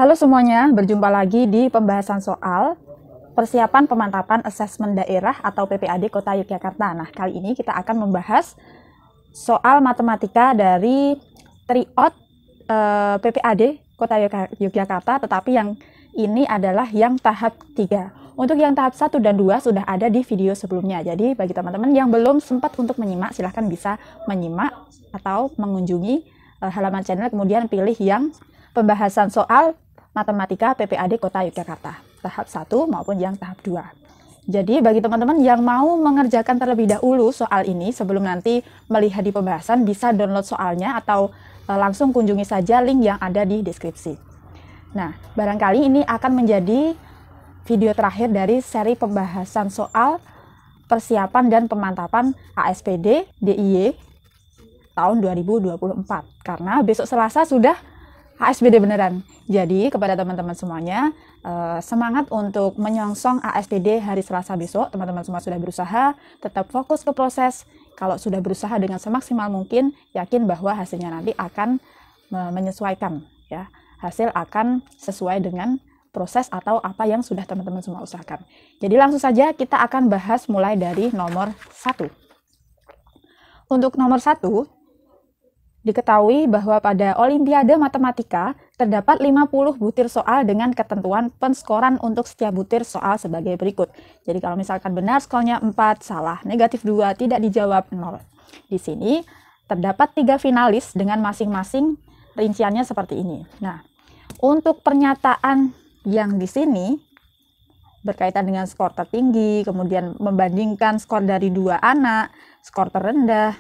Halo semuanya, berjumpa lagi di pembahasan soal persiapan pemantapan asesmen daerah atau PPAD Kota Yogyakarta. Nah, kali ini kita akan membahas soal matematika dari tryout PPAD Kota Yogyakarta, tetapi yang ini adalah yang tahap 3. Untuk yang tahap 1 dan 2 sudah ada di video sebelumnya. Jadi bagi teman-teman yang belum sempat untuk menyimak, silahkan bisa menyimak atau mengunjungi halaman channel, kemudian pilih yang pembahasan soal matematika PPAD Kota Yogyakarta tahap 1 maupun yang tahap 2. Jadi bagi teman-teman yang mau mengerjakan terlebih dahulu soal ini sebelum nanti melihat di pembahasan, bisa download soalnya atau langsung kunjungi saja link yang ada di deskripsi. Nah, barangkali ini akan menjadi video terakhir dari seri pembahasan soal persiapan dan pemantapan ASPD DIY tahun 2024, karena besok Selasa sudah ASPD beneran. Jadi kepada teman-teman semuanya, semangat untuk menyongsong ASPD hari Selasa besok. Teman-teman semua sudah berusaha, tetap fokus ke proses. Kalau sudah berusaha dengan semaksimal mungkin, yakin bahwa hasilnya nanti akan menyesuaikan, ya. Hasil akan sesuai dengan proses atau apa yang sudah teman-teman semua usahakan. Jadi langsung saja kita akan bahas mulai dari nomor 1. Untuk nomor 1, diketahui bahwa pada Olimpiade Matematika terdapat 50 butir soal dengan ketentuan penskoran untuk setiap butir soal sebagai berikut. Jadi kalau misalkan benar skornya 4, salah negatif 2, tidak dijawab 0. Di sini terdapat 3 finalis dengan masing-masing rinciannya seperti ini. Nah, untuk pernyataan yang di sini berkaitan dengan skor tertinggi, kemudian membandingkan skor dari 2 anak, skor terendah,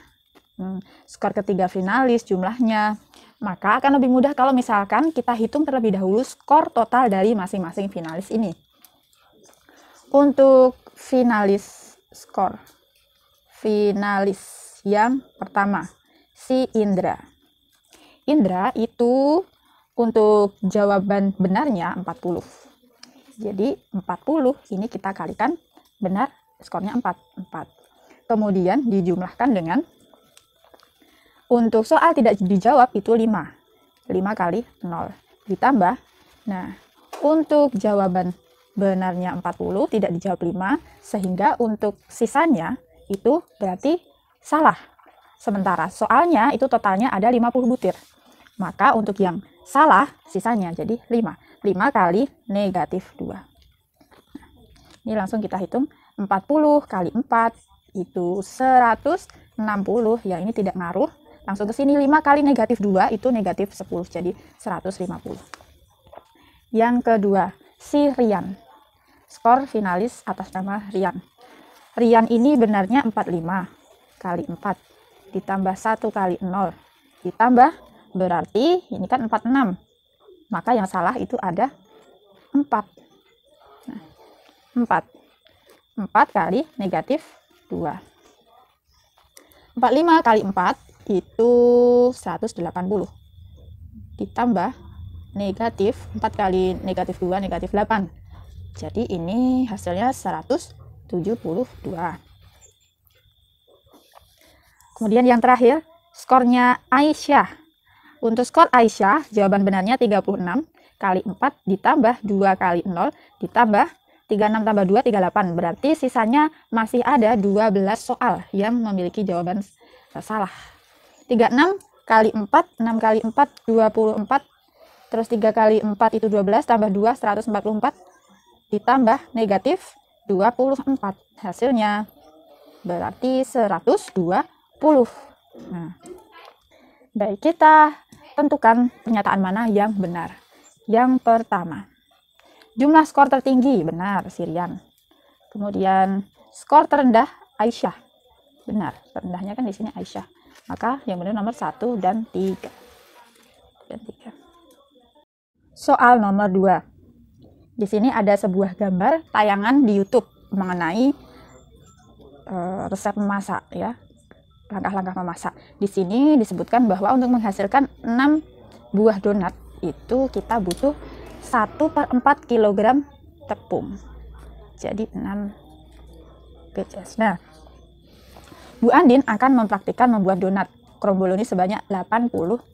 skor ketiga finalis jumlahnya, maka akan lebih mudah kalau misalkan kita hitung terlebih dahulu skor total dari masing-masing finalis ini. Untuk finalis skor, finalis yang pertama, si Indra. Indra itu untuk jawaban benarnya 40. Jadi 40 ini kita kalikan benar, skornya 4. Kemudian dijumlahkan dengan untuk soal tidak dijawab itu 5 kali 0 ditambah. Nah, untuk jawaban benarnya 40, tidak dijawab 5, sehingga untuk sisanya itu berarti salah. Sementara soalnya itu totalnya ada 50 butir. Maka untuk yang salah sisanya jadi 5 kali negatif 2. Ini langsung kita hitung, 40 kali 4 itu 160, yang ini tidak ngaruh. Langsung ke sini 5 kali negatif 2 itu negatif 10, jadi 150. Yang kedua, si Rian. Skor finalis atas nama Rian. Rian ini benarnya 45 kali 4 ditambah 1 kali 0 ditambah, berarti ini kan 46. Maka yang salah itu ada 4. Nah, 4 kali negatif 2. 45 kali 4 itu 180 ditambah negatif 4 kali negatif 2 negatif 8, jadi ini hasilnya 172. Kemudian yang terakhir, skornya Aisyah. Untuk skor Aisyah, jawaban benarnya 36 kali 4 ditambah 2 kali 0 ditambah 36 tambah 2 38, berarti sisanya masih ada 12 soal yang memiliki jawaban salah. 36 kali 4, 6 kali 4, 24, terus 3 kali 4 itu 12, tambah 2, 144, ditambah negatif 24. Hasilnya berarti 120. Nah, baik, kita tentukan pernyataan mana yang benar. Yang pertama, jumlah skor tertinggi, benar, Sirian. Kemudian skor terendah, Aisyah. Benar, terendahnya kan di sini Aisyah. Maka yang benar nomor 1 dan 3. Soal nomor 2. Di sini ada sebuah gambar tayangan di YouTube mengenai resep memasak, ya. Langkah-langkah memasak. Di sini disebutkan bahwa untuk menghasilkan 6 buah donat itu kita butuh 1/4 kg tepung. Jadi 6 BCS. Nah, Bu Andin akan mempraktikkan membuat donat kromboloni sebanyak 80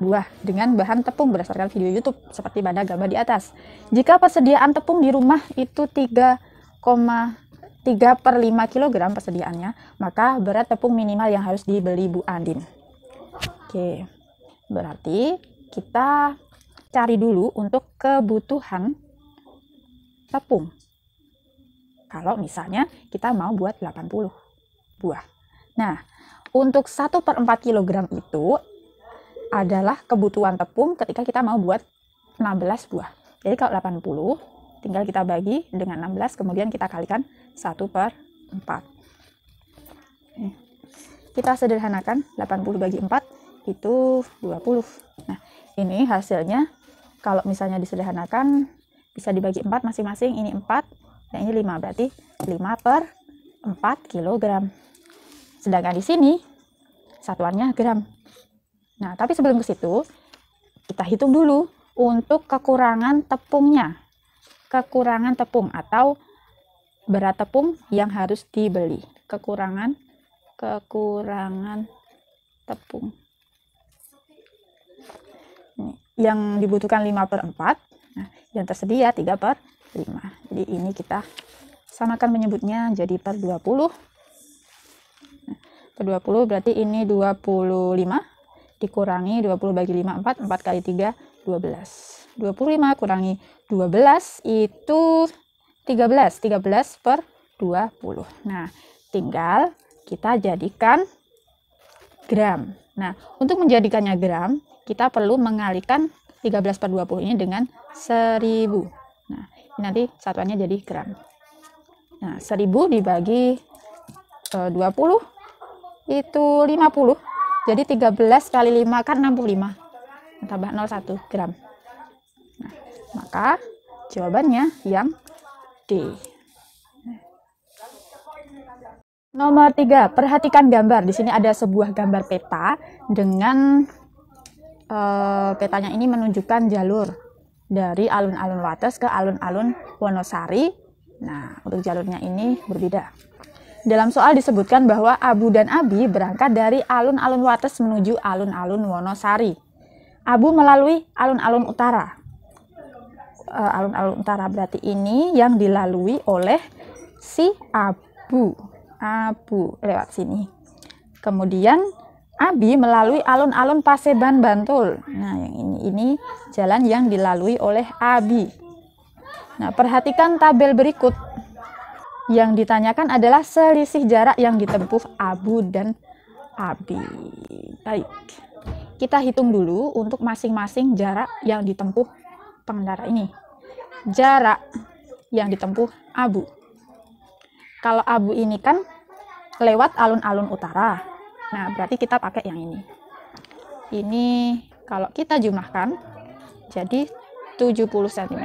buah dengan bahan tepung berdasarkan video YouTube seperti pada gambar di atas. Jika persediaan tepung di rumah itu 3,3/5 kg persediaannya, maka berat tepung minimal yang harus dibeli Bu Andin. Oke, berarti kita cari dulu untuk kebutuhan tepung. Kalau misalnya kita mau buat 80 buah. Nah, untuk 1/4 kg itu adalah kebutuhan tepung ketika kita mau buat 16 buah. Jadi kalau 80 tinggal kita bagi dengan 16, kemudian kita kalikan 1/4. Kita sederhanakan, 80 bagi 4 itu 20. Nah, ini hasilnya kalau misalnya disederhanakan bisa dibagi 4 masing-masing, ini 4 dan ini 5, berarti 5/4 kg. Sedangkan di sini satuannya gram. Nah, tapi sebelum ke situ, kita hitung dulu untuk kekurangan tepungnya. Kekurangan tepung atau berat tepung yang harus dibeli. Kekurangan tepung. Ini, yang dibutuhkan 5/4, nah, yang tersedia 3/5. Jadi ini kita samakan menyebutnya jadi per 20. Nah, per 20 berarti ini 25. Dikurangi 20 bagi 5, 4 kali 3, 12. 25 kurangi 12 itu 13/20. Nah, tinggal kita jadikan gram. Nah, untuk menjadikannya gram, kita perlu mengalihkan 13/20 ini dengan 1000. Nah, ini nanti satuannya jadi gram. Nah, 1000 dibagi 20 itu 50. Jadi 13 kali 5 kan 65. Tambah 01 gram. Nah, maka jawabannya yang D. Nomor 3, perhatikan gambar. Di sini ada sebuah gambar peta dengan petanya ini menunjukkan jalur dari alun-alun Wates ke alun-alun Wonosari. Nah, untuk jalurnya ini berbeda. Dalam soal disebutkan bahwa Abu dan Abi berangkat dari alun-alun Wates menuju alun-alun Wonosari. Abu melalui alun-alun utara. Alun-alun utara berarti ini yang dilalui oleh si Abu. Abu lewat sini. Kemudian Abi melalui alun-alun Paseban Bantul. Nah, yang ini jalan yang dilalui oleh Abi. Nah, perhatikan tabel berikut. Yang ditanyakan adalah selisih jarak yang ditempuh Abu dan Abi. Baik, kita hitung dulu untuk masing-masing jarak yang ditempuh pengendara ini. Jarak yang ditempuh Abu. Kalau Abu ini kan lewat alun-alun utara. Nah, berarti kita pakai yang ini. Ini kalau kita jumlahkan jadi 70 cm.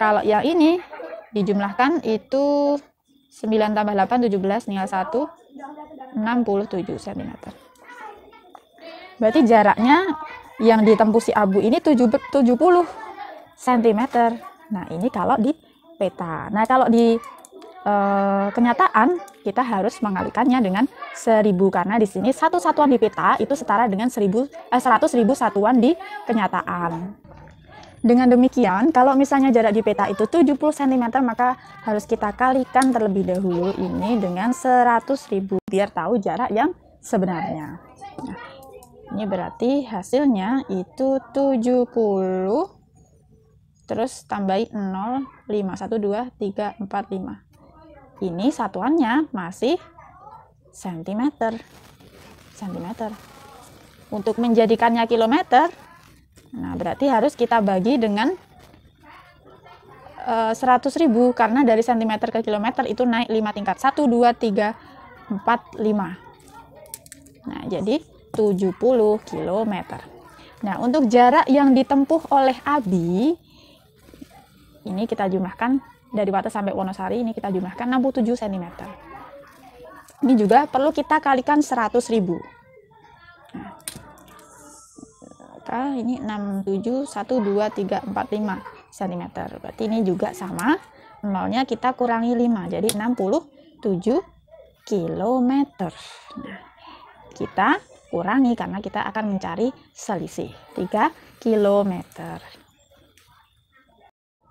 Kalau yang ini dijumlahkan itu 9 tambah 8, 17, tinggal 1, 67 cm. Berarti jaraknya yang ditempuh si Abu ini 70 cm. Nah, ini kalau di peta. Nah, kalau di kenyataan kita harus mengalikannya dengan 1000 karena di sini satu satuan di peta itu setara dengan 100.000 satuan di kenyataan. Dengan demikian, kalau misalnya jarak di peta itu 70 cm, maka harus kita kalikan terlebih dahulu ini dengan 100.000 biar tahu jarak yang sebenarnya. Nah, ini berarti hasilnya itu 70 terus tambahi 0, 5, 1, 2, 3, 4, 5. Ini satuannya masih cm. Untuk menjadikannya kilometer, nah berarti harus kita bagi dengan 100.000 karena dari cm ke kilometer itu naik 5 tingkat. 1, 2, 3, 4, 5. Nah, jadi 70 km. Nah, untuk jarak yang ditempuh oleh Abi, ini kita jumlahkan dari Wates sampai Wonosari, ini kita jumlahkan 67 cm. Ini juga perlu kita kalikan 100.000. Nah, maka ini 67, 1, 2, 3, 4, 5 cm. Berarti ini juga sama. Nolnya kita kurangi 5, jadi 67 km. Nah, kita kurangi karena kita akan mencari selisih 3 km.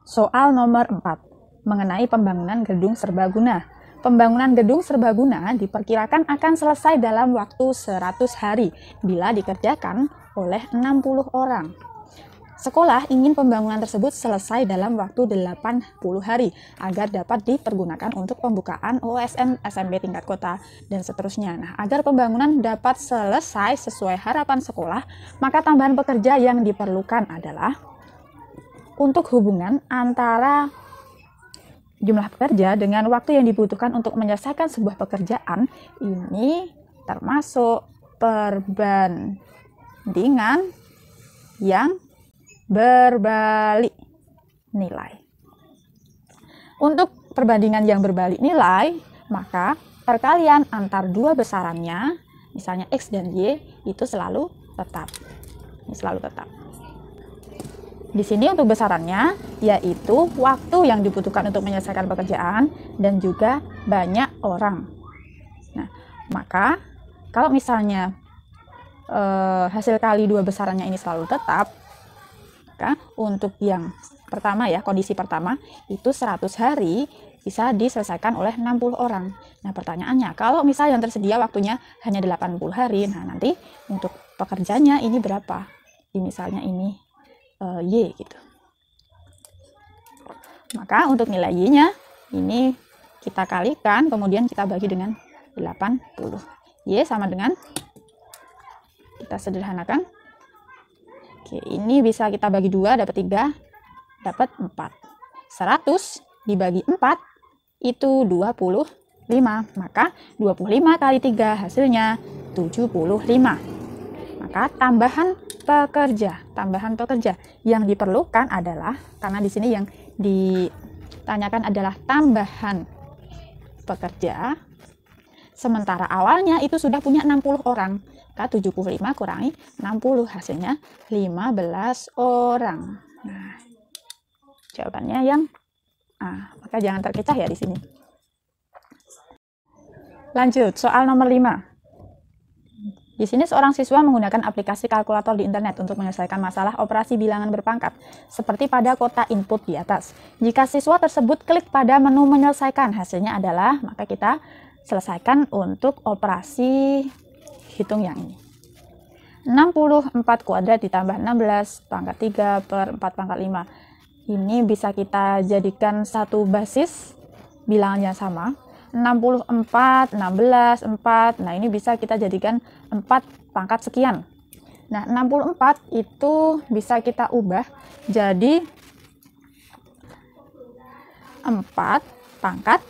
Soal nomor 4 mengenai pembangunan gedung serbaguna. Pembangunan gedung serbaguna diperkirakan akan selesai dalam waktu 100 hari bila dikerjakan oleh 60 orang. Sekolah ingin pembangunan tersebut selesai dalam waktu 80 hari agar dapat dipergunakan untuk pembukaan OSN SMP tingkat kota dan seterusnya. Nah, agar pembangunan dapat selesai sesuai harapan sekolah, maka tambahan pekerja yang diperlukan adalah untuk hubungan antara jumlah pekerja dengan waktu yang dibutuhkan untuk menyelesaikan sebuah pekerjaan ini termasuk perbandingan yang berbalik nilai. Untuk perbandingan yang berbalik nilai, maka perkalian antar dua besarannya, misalnya X dan Y, itu selalu tetap. Ini selalu tetap. Di sini untuk besarannya, yaitu waktu yang dibutuhkan untuk menyelesaikan pekerjaan dan juga banyak orang. Nah, maka kalau misalnya hasil kali dua besarannya ini selalu tetap, maka untuk yang pertama ya, kondisi pertama itu 100 hari bisa diselesaikan oleh 60 orang. Nah, pertanyaannya, kalau misalnya yang tersedia waktunya hanya 80 hari, nah nanti untuk pekerjanya ini berapa? Misalnya ini Y gitu. Maka untuk nilai Y-nya ini kita kalikan, kemudian kita bagi dengan 80. Y sama dengan, kita sederhanakan, oke, ini bisa kita bagi 2, dapat 3, dapat 4. 100 dibagi 4 itu 25. Maka 25 kali 3 hasilnya 75. Maka tambahan pekerja yang diperlukan adalah, karena di sini yang ditanyakan adalah tambahan pekerja, sementara awalnya itu sudah punya 60 orang. 75 kurangi 60 hasilnya 15 orang. Nah, jawabannya yang A. Maka jangan terkecoh ya di sini. Lanjut, soal nomor 5. Di sini seorang siswa menggunakan aplikasi kalkulator di internet untuk menyelesaikan masalah operasi bilangan berpangkat, seperti pada kotak input di atas. Jika siswa tersebut klik pada menu menyelesaikan, hasilnya adalah, maka kita selesaikan untuk operasi hitung yang ini. 64 kuadrat ditambah 16 pangkat 3 per 4 pangkat 5. Ini bisa kita jadikan satu basis bilangannya sama. 64, 16, 4. Nah, ini bisa kita jadikan 4 pangkat sekian. Nah, 64 itu bisa kita ubah jadi 4 pangkat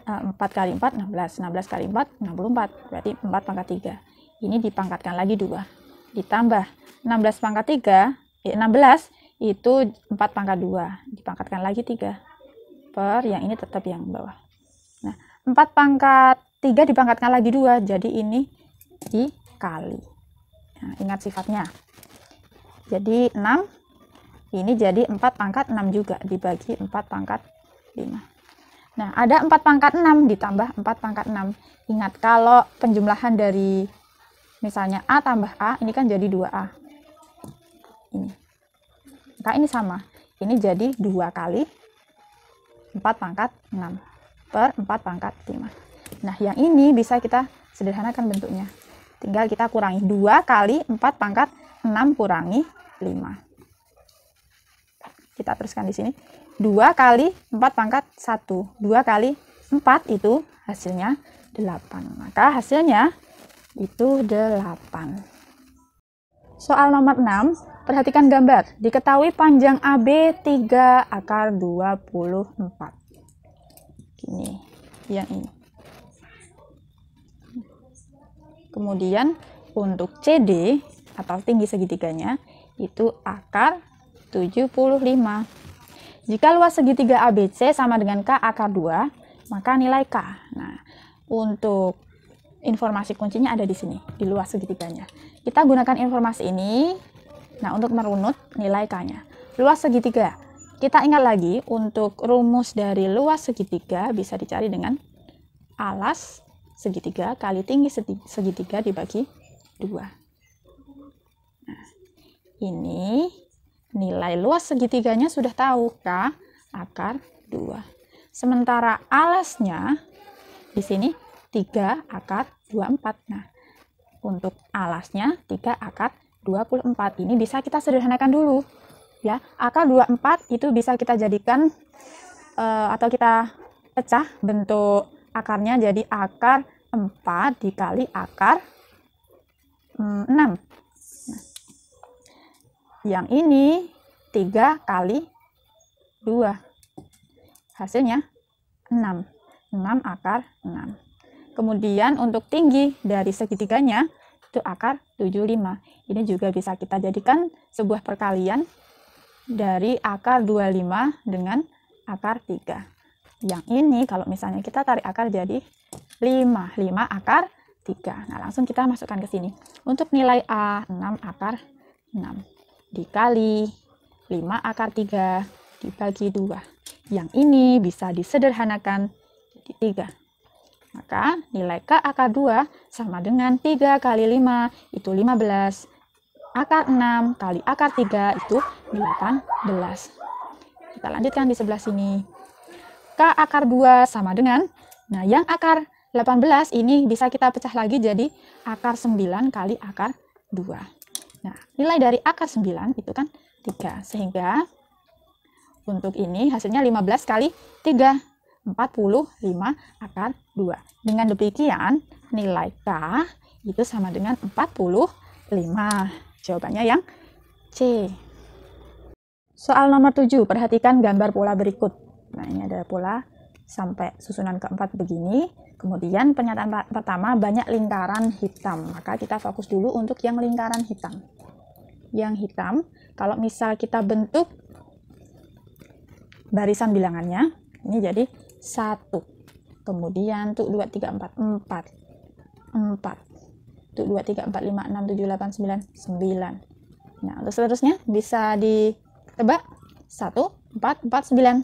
4 kali 4, 16. 16 kali 4, 64. Berarti 4 pangkat 3. Ini dipangkatkan lagi 2. Ditambah 16 pangkat 3, 16 itu 4 pangkat 2. Dipangkatkan lagi 3. Per yang ini tetap yang bawah. Nah, 4 pangkat 3 dipangkatkan lagi 2. Jadi ini dikali. Nah, ingat sifatnya. Jadi 6. Ini jadi 4 pangkat 6 juga. Dibagi 4 pangkat 5. Nah, ada 4 pangkat 6 ditambah 4 pangkat 6. Ingat, kalau penjumlahan dari misalnya A tambah A, ini kan jadi 2A. Ini. Maka ini sama. Ini jadi 2 kali 4 pangkat 6 per 4 pangkat 5. Nah, yang ini bisa kita sederhanakan bentuknya. Tinggal kita kurangi 2 kali 4 pangkat 6 kurangi 5. Kita teruskan di sini. 2 kali 4 pangkat 1. 2 kali 4 itu hasilnya 8. Maka hasilnya itu 8. Soal nomor 6. Perhatikan gambar. Diketahui panjang AB 3 akar 24. Gini. Yang ini. Kemudian untuk CD atau tinggi segitiganya itu akar 75. Jika luas segitiga ABC sama dengan K akar 2, maka nilai K. Nah, untuk informasi kuncinya ada di sini, di luas segitiganya. Kita gunakan informasi ini, nah, untuk merunut nilai K-nya. Luas segitiga. Kita ingat lagi, untuk rumus dari luas segitiga bisa dicari dengan alas segitiga kali tinggi segitiga dibagi 2. Nah, ini nilai luas segitiganya sudah tahu, K akar 2. Sementara alasnya di sini 3 akar 24. Nah, untuk alasnya 3 akar 24. Ini bisa kita sederhanakan dulu. Ya, akar 24 itu bisa kita jadikan atau kita pecah bentuk akarnya jadi akar 4 dikali akar 6. Nah, yang ini 3 kali 2. Hasilnya 6. 6 akar 6. Kemudian untuk tinggi dari segitiganya itu akar 75. Ini juga bisa kita jadikan sebuah perkalian dari akar 25 dengan akar 3. Yang ini kalau misalnya kita tarik akar jadi 5 akar 3. Nah, langsung kita masukkan ke sini. Untuk nilai A 6 akar 6 dikali 5 akar 3 dibagi 2. Yang ini bisa disederhanakan jadi 3. Maka nilai K akar 2 sama dengan 3 kali 5 itu 15. Akar 6 kali akar 3 itu 18. Kita lanjutkan di sebelah sini. K akar 2 sama dengan, nah yang akar 18 ini bisa kita pecah lagi jadi akar 9 kali akar 2. Nah, nilai dari akar 9 itu kan 3. Sehingga untuk ini hasilnya 15 kali 3. 45 akar 2. Dengan demikian, nilai K itu sama dengan 45. Jawabannya yang C. Soal nomor 7, perhatikan gambar pola berikut. Nah, ini ada pola sampai susunan keempat begini. Kemudian pernyataan pertama banyak lingkaran hitam. Maka kita fokus dulu untuk yang lingkaran hitam. Yang hitam, kalau misal kita bentuk barisan bilangannya, ini jadi 1. Kemudian tuh 2, 3, 4, 4. 4. Tuh 2, 3, 4, 5, 6, 7, 8, 9, 9. Nah, untuk seterusnya bisa ditebak 1, 4, 4, 9.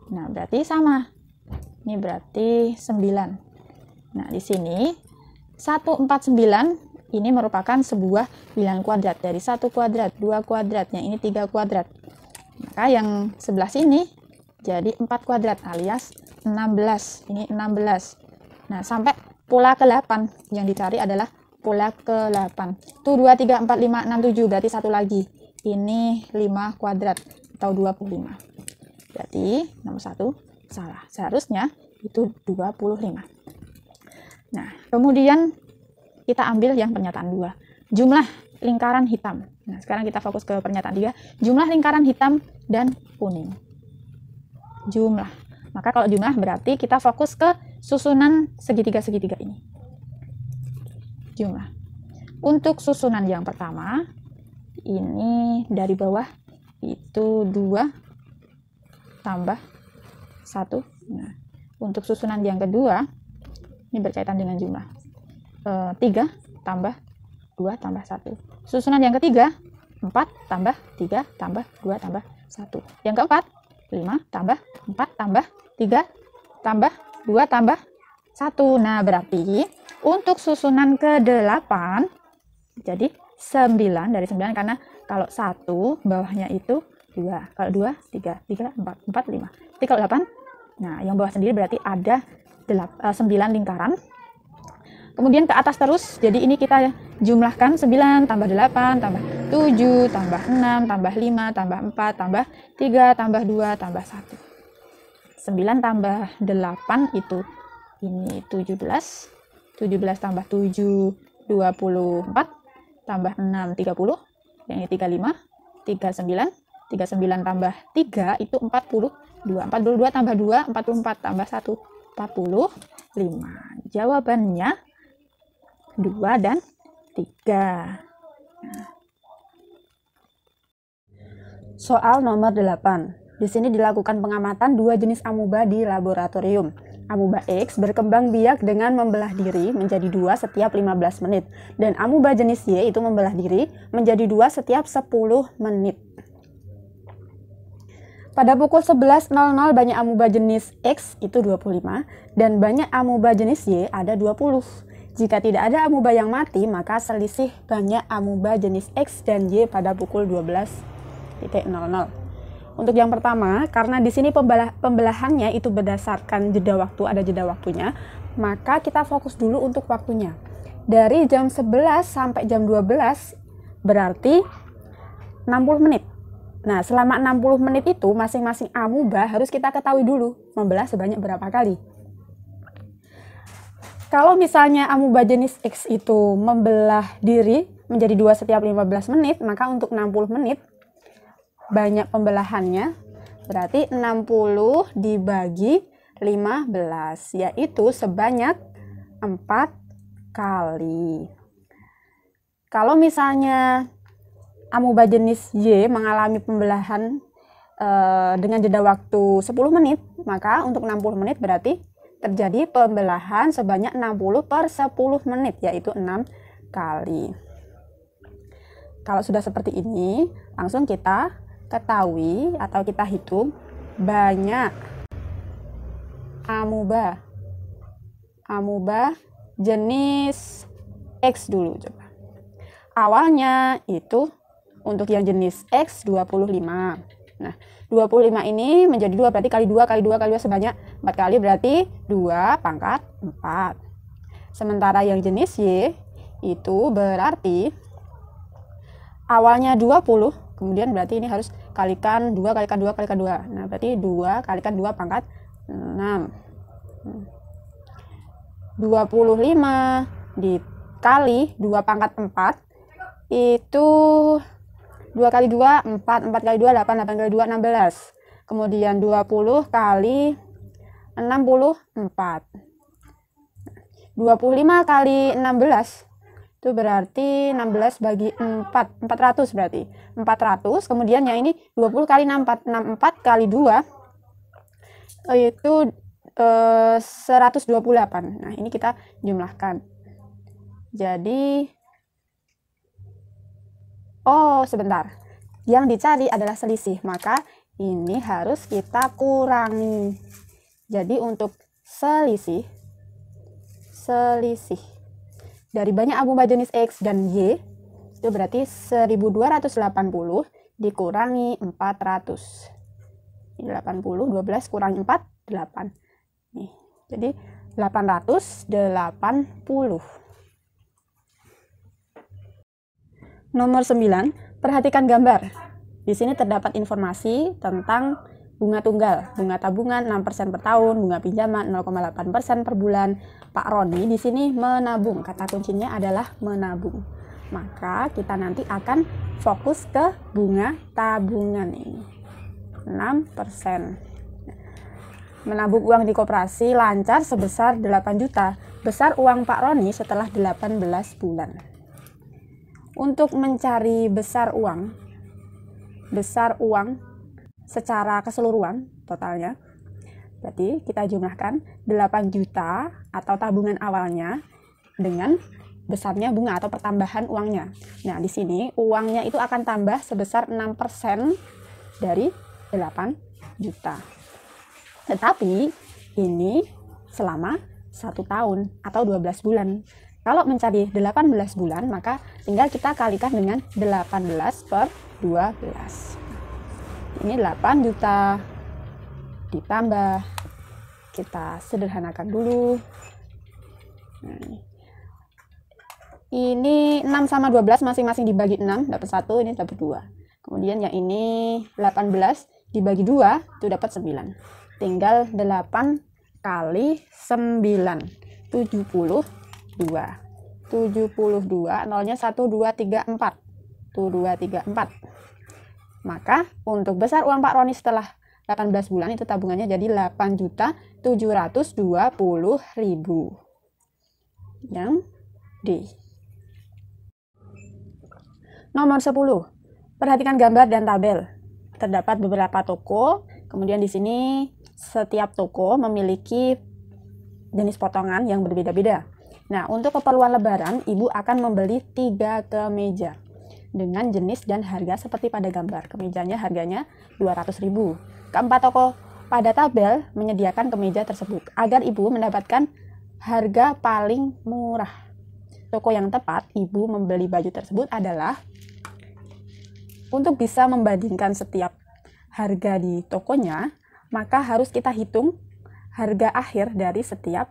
Nah, berarti sama. Ini berarti 9. Nah, di sini 149 ini merupakan sebuah bilangan kuadrat. Dari 1 kuadrat, 2 kuadrat, yang ini 3 kuadrat. Maka yang sebelah sini jadi 4 kuadrat alias 16. Ini 16. Nah, sampai pola ke-8 yang dicari adalah pola ke-8. Tuh 2, 3, 4, 5, 6, 7. Berarti satu lagi. Ini 5 kuadrat atau 25. Berarti nomor 1 salah. Seharusnya itu 25. Nah, kemudian kita ambil yang pernyataan 2. Jumlah lingkaran hitam. Nah, sekarang kita fokus ke pernyataan 3. Jumlah lingkaran hitam dan kuning. Jumlah. Maka kalau jumlah berarti kita fokus ke susunan segitiga-segitiga ini. Jumlah. Untuk susunan yang pertama, ini dari bawah itu 2 tambah 1. Nah, untuk susunan yang kedua, ini berkaitan dengan jumlah. 3 tambah 2 tambah 1. Susunan yang ketiga, 4 tambah 3 tambah 2 tambah 1. Yang keempat, 5 tambah 4 tambah 3 tambah 2 tambah 1. Nah, berarti untuk susunan ke-8 jadi 9 dari 9 karena kalau 1 bawahnya itu 2. Kalau 2, 3, 3, 4, 4, 5. Jadi kalau 8, nah yang bawah sendiri berarti ada 9 lingkaran. Kemudian ke atas terus, jadi ini kita jumlahkan 9 tambah 8 tambah 7 tambah 6 tambah 5 tambah 4 tambah 3 tambah 2 tambah 1. 9 tambah 8 itu ini 17. 17 tambah 7 24 tambah 6 30. Yang ini 35, 39. 39 tambah 3 itu 42. 42 tambah 2 44 tambah 1 45. Jawabannya 2 dan 3. Nah. Soal nomor 8. Di sini dilakukan pengamatan 2 jenis amuba di laboratorium. Amuba X berkembang biak dengan membelah diri menjadi 2 setiap 15 menit. Dan amuba jenis Y itu membelah diri menjadi 2 setiap 10 menit. Pada pukul 11.00 banyak amuba jenis X itu 25 dan banyak amuba jenis Y ada 20. Jika tidak ada amuba yang mati, maka selisih banyak amuba jenis X dan Y pada pukul 12.00. Untuk yang pertama, karena di sini pembelahannya itu berdasarkan jeda waktu, ada jeda waktunya, maka kita fokus dulu untuk waktunya. Dari jam 11 sampai jam 12 berarti 60 menit. Nah, selama 60 menit itu masing-masing amuba harus kita ketahui dulu membelah sebanyak berapa kali. Kalau misalnya amuba jenis X itu membelah diri menjadi 2 setiap 15 menit, maka untuk 60 menit banyak pembelahannya berarti 60 dibagi 15, yaitu sebanyak 4 kali. Kalau misalnya amuba jenis Y mengalami pembelahan dengan jeda waktu 10 menit, maka untuk 60 menit berarti terjadi pembelahan sebanyak 60 per 10 menit, yaitu 6 kali. Kalau sudah seperti ini, langsung kita ketahui atau kita hitung banyak amuba jenis X dulu coba. Awalnya itu untuk yang jenis X 25. Nah, 25 ini menjadi 2 berarti kali 2 kali 2 kali 2 sebanyak 4 kali berarti 2 pangkat 4. Sementara yang jenis Y itu berarti awalnya 20, kemudian berarti ini harus kalikan 2 kalikan 2 kalikan 2. Nah, berarti 2 kalikan 2 pangkat 6. 25 dikali 2 pangkat 4 itu 2 kali 2, 4, 4 kali 2, 8, 8 kali 2, 16. Kemudian 20 kali 64. 25 kali 16, itu berarti 16 bagi 4, 400 berarti. 400, kemudian yang ini 20 kali 64, 64 kali 2, itu 128. Nah, ini kita jumlahkan. Jadi, sebentar. Yang dicari adalah selisih, maka ini harus kita kurangi. Jadi untuk selisih dari banyak amuba jenis X dan Y itu berarti 1280 dikurangi 400. Ini 80, 12 kurangi 4, 8. Nih, jadi 880. Nomor 9, perhatikan gambar. Di sini terdapat informasi tentang bunga tunggal, bunga tabungan 6% per tahun, bunga pinjaman 0,8% per bulan. Pak Roni di sini menabung, kata kuncinya adalah menabung. Maka kita nanti akan fokus ke bunga tabungan ini. 6%. Menabung uang di koperasi lancar sebesar 8 juta. Besar uang Pak Roni setelah 18 bulan. Untuk mencari besar uang secara keseluruhan totalnya, berarti kita jumlahkan 8 juta atau tabungan awalnya dengan besarnya bunga atau pertambahan uangnya. Nah, di sini uangnya itu akan tambah sebesar 6% dari 8 juta. Tetapi ini selama 1 tahun atau 12 bulan. Kalau mencari 18 bulan, maka tinggal kita kalikan dengan 18 per 12. Ini 8 juta ditambah, kita sederhanakan dulu. Nah, ini 6 sama 12 masing-masing dibagi 6, dapat 1, ini dapat 2. Kemudian yang ini 18 dibagi 2, itu dapat 9. Tinggal 8 kali 9, 72. 72, nolnya 1, 2, 3, 4. 1, 2, 3, 4. Maka untuk besar uang Pak Roni setelah 18 bulan itu tabungannya jadi 8.720.000. Yang D. Nomor 10. Perhatikan gambar dan tabel. Terdapat beberapa toko, kemudian di sini setiap toko memiliki jenis potongan yang berbeda-beda. Nah, untuk keperluan lebaran, ibu akan membeli 3 kemeja. dengan jenis dan harga seperti pada gambar. Kemejanya harganya 200.000. Keempat toko pada tabel menyediakan kemeja tersebut agar ibu mendapatkan harga paling murah. Toko yang tepat ibu membeli baju tersebut adalah, untuk bisa membandingkan setiap harga di tokonya, maka harus kita hitung harga akhir dari setiap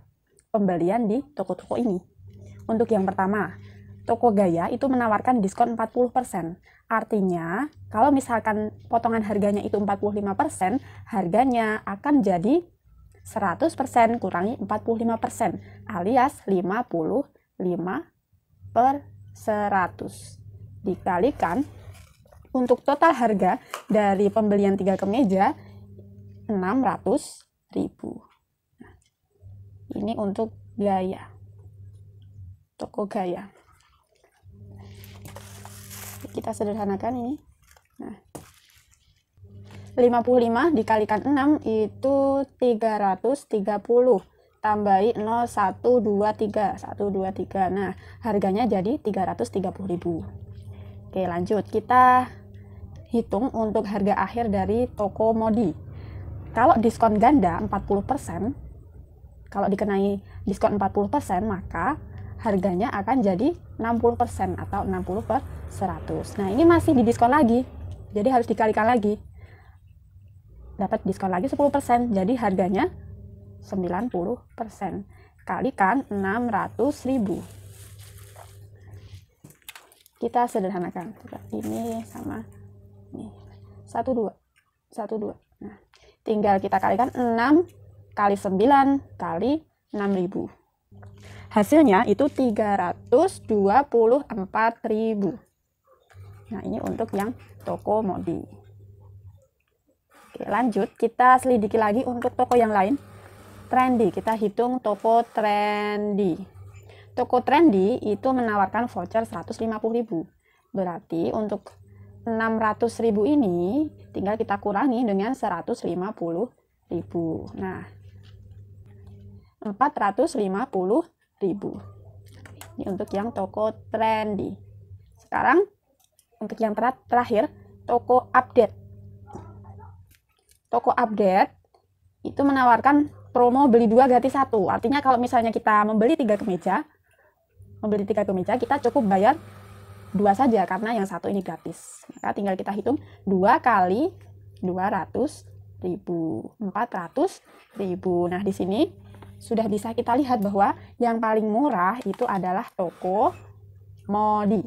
pembelian di toko-toko ini. Untuk yang pertama, Toko Gaya itu menawarkan diskon 40%. Artinya, kalau misalkan potongan harganya itu 45%, harganya akan jadi 100% kurangi 45%, alias 55 per 100. Dikalikan, untuk total harga dari pembelian 3 kemeja, 600.000. Ini untuk Gaya. Toko Gaya. Kita sederhanakan ini. Nah, 55 dikalikan 6 itu 330. Tambahi 0, 1, 2, 3. 1, 2, 3. Nah, harganya jadi 330.000. Oke, lanjut. Kita hitung untuk harga akhir dari toko Modi. Kalau diskon ganda 40%, kalau dikenai diskon 40%, maka harganya akan jadi 60% atau 60 per 100. Nah, ini masih didiskon lagi, jadi harus dikalikan lagi. Dapat diskon lagi 10%, jadi harganya 90%. Kalikan 600.000. Kita sederhanakan. Ini sama ini. 1, 2. 1, 2. Nah, tinggal kita kalikan 6 kali 9 kali 6.000. Hasilnya itu 324.000. Nah, ini untuk yang toko Modi. Oke, lanjut kita selidiki lagi untuk toko yang lain. Trendy, kita hitung toko Trendy. Toko Trendy itu menawarkan voucher 150.000. Berarti untuk 600.000 ini tinggal kita kurangi dengan 150.000. Nah, 450.000. Ini untuk yang toko Trendy. Sekarang untuk yang terakhir, toko Update. Toko Update itu menawarkan promo beli 2 gratis 1. Artinya kalau misalnya kita membeli 3 kemeja, kita cukup bayar 2 saja karena yang satu ini gratis. Maka tinggal kita hitung 2 kali 200.000, 400.000. Nah, di sini sudah bisa kita lihat bahwa yang paling murah itu adalah toko Modi.